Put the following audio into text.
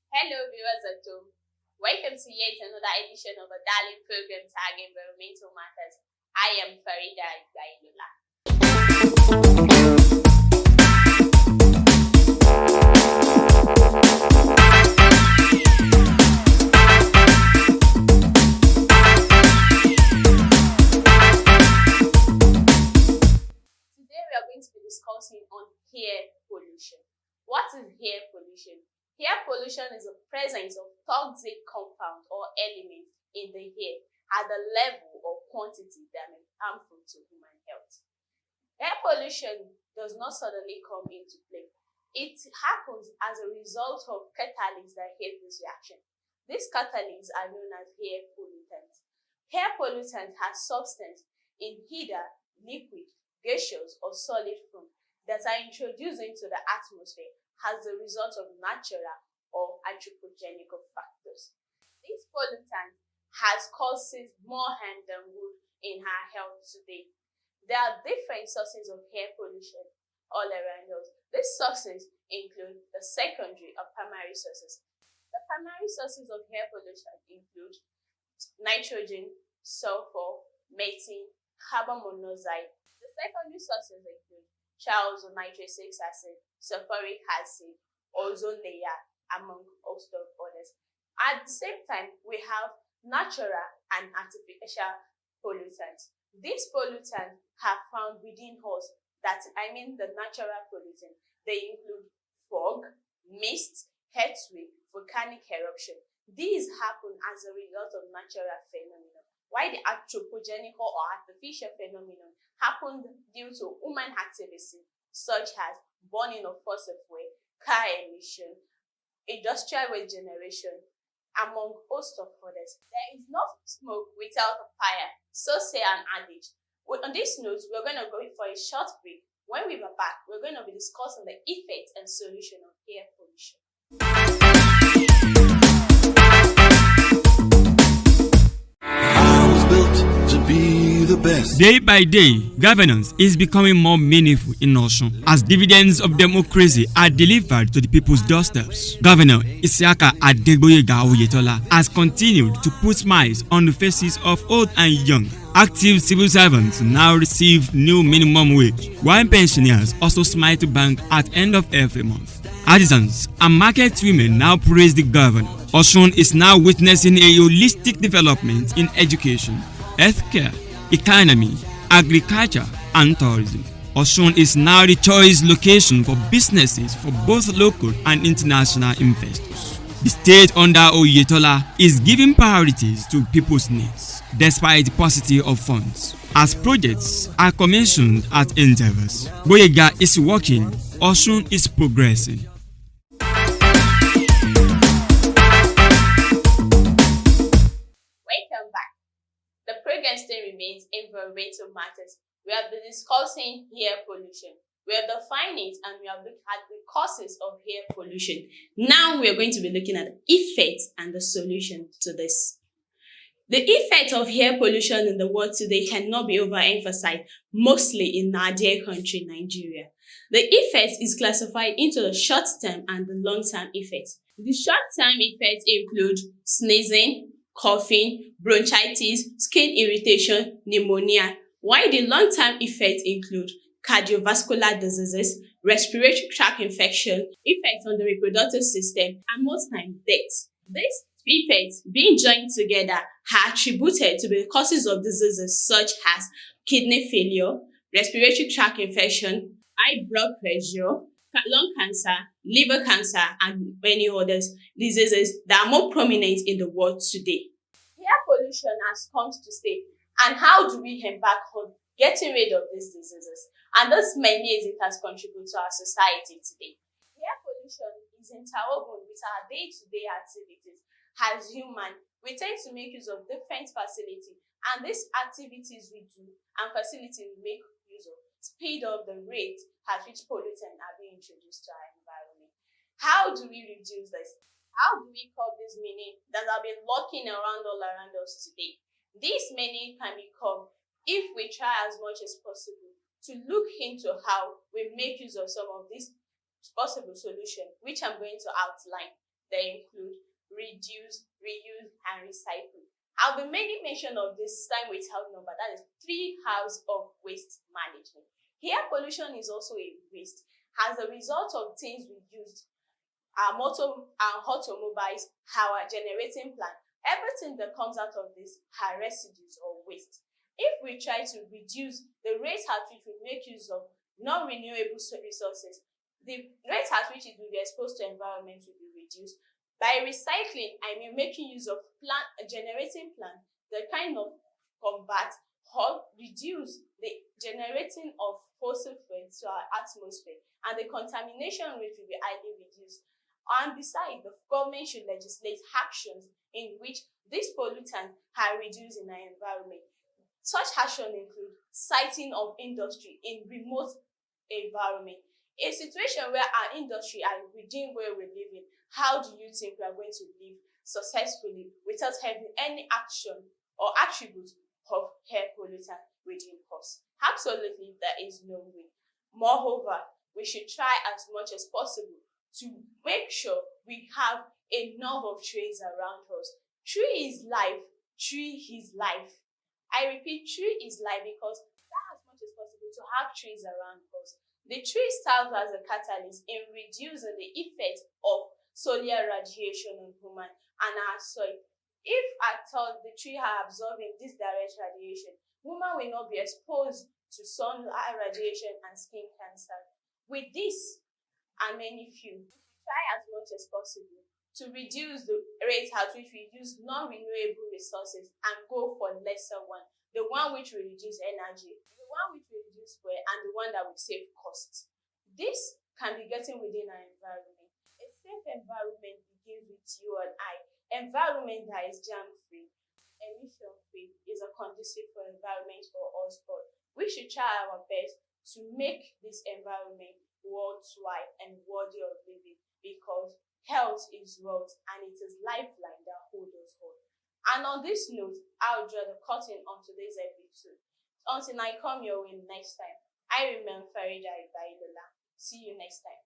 Hello, viewers at home. Welcome to yet another edition of a darling program tagging environmental matters. I am Faridah Igbayilola. Today we are going to be discussing on air pollution. What is air pollution? Air pollution is the presence of toxic compound or element in the air at the level or quantity that may be harmful to human health. Air pollution does not suddenly come into play. It happens as a result of catalysts that aid this reaction. These catalysts are known as air pollutants. Air pollutant has substance in either liquid, gaseous, or solid form that are introduced into the atmosphere as a result of natural or anthropogenic factors. This pollutant has causes more harm than good in our health today. There are different sources of air pollution all around us. These sources include the secondary or primary sources. The primary sources of air pollution include nitrogen, sulfur, methane, carbon monoxide. The secondary sources include nitrous acid, sulfuric acid, ozone layer, among host of others. At the same time, we have natural and artificial pollutants. These pollutants are found within us. The natural pollutants. They include fog, mist, earthquake, volcanic eruption. These happen as a result of natural phenomena, while the anthropogenic or artificial phenomenon happened due to human activity such as burning of fossil fuel, car emission, industrial waste generation, among host of others. There is no smoke without a fire, so say an adage. On this note, we're going to go for a short break. When we are back, we're going to be discussing the effects and solution of air pollution. Day by day, governance is becoming more meaningful in Osun as dividends of democracy are delivered to the people's doorsteps. Governor Isiaka Adegboyega Oyetola has continued to put smiles on the faces of old and young. Active civil servants now receive new minimum wage, while pensioners also smile to bank at end of every month. Artisans and market women now praise the governor. Osun is now witnessing a holistic development in education, healthcare, economy, agriculture, and tourism. Osun is now the choice location for businesses for both local and international investors. The state under Oyetola is giving priorities to people's needs, despite the paucity of funds. As projects are commissioned at intervals, Boyega is working, Osun is progressing. Welcome back. The program still remains environmental matters. We have been discussing air pollution. We have defined it and we have looked at the causes of air pollution. Now we are going to be looking at the effects and the solution to this. The effect of air pollution in the world today cannot be overemphasized, mostly in our dear country, Nigeria. The effect is classified into the short-term and the long-term effects. The short-term effects include sneezing, coughing, bronchitis, skin irritation, pneumonia, while the long-term effects include cardiovascular diseases, respiratory tract infection, effects on the reproductive system, and most times death. These effects, being joined together, are attributed to the causes of diseases such as kidney failure, respiratory tract infection, high blood pressure, lung cancer, liver cancer, and many other diseases that are more prominent in the world today. Air pollution has come to stay, and how do we embark on getting rid of these diseases? And thus many ways it has contributed to our society today. Air pollution is interwoven with our day-to-day activities. As human, we tend to make use of different facilities, and these activities we do and facilities we make use of speed up the rate at which pollutants are being introduced to our environment. How do we reduce this? How do we curb this meaning that have been lurking around all around us today? This meaning can be curbed if we try as much as possible to look into how we make use of some of these possible solutions, which I'm going to outline. They include reduce, reuse, and recycle. I'll be mainly mention of this time without number, that is 3 R's of waste management. Air pollution is also a waste as a result of things we used, our automobiles, our generating plant. Everything that comes out of this are residues or waste. If we try to reduce the rate at which we make use of non-renewable resources, the rate at which it will be exposed to environment will be reduced. By recycling, I mean making use of generating plant that kind of combat or reduce the generating of fossil fuels to our atmosphere, and the contamination rate will be highly reduced. And besides, the government should legislate actions in which these pollutants are reduced in our environment. Such actions include siting of industry in remote environment. A situation where our industry are within where we're living, how do you think we are going to live successfully without having any action or attribute of air pollutant within us? Absolutely, there is no way. Moreover, we should try as much as possible to make sure we have enough of trees around us. Tree is life. Tree is life. I repeat, tree is life because try as much as possible to have trees around us. The tree serves as a catalyst in reducing the effect of solar radiation on human and our soil. If at all the tree are absorbing this direct radiation, women will not be exposed to sunlight radiation and skin cancer. With this and many few, try as much as possible to reduce the rate at which we use non-renewable resources and go for lesser one, the one which will reduce energy, the one which will reduce fuel, and the one that will save costs. This can be getting within our environment. A safe environment begins with you and I. Environment that is germ-free, emission-free is a conducive for environment for us all. We should try our best to make this environment worthwhile and worthy of living, because health is wealth and it is lifeline that holds us all. And on this note, I'll draw the curtain on today's episode. Until I come your way next time, I remain Faridah Igbayilola. See you next time.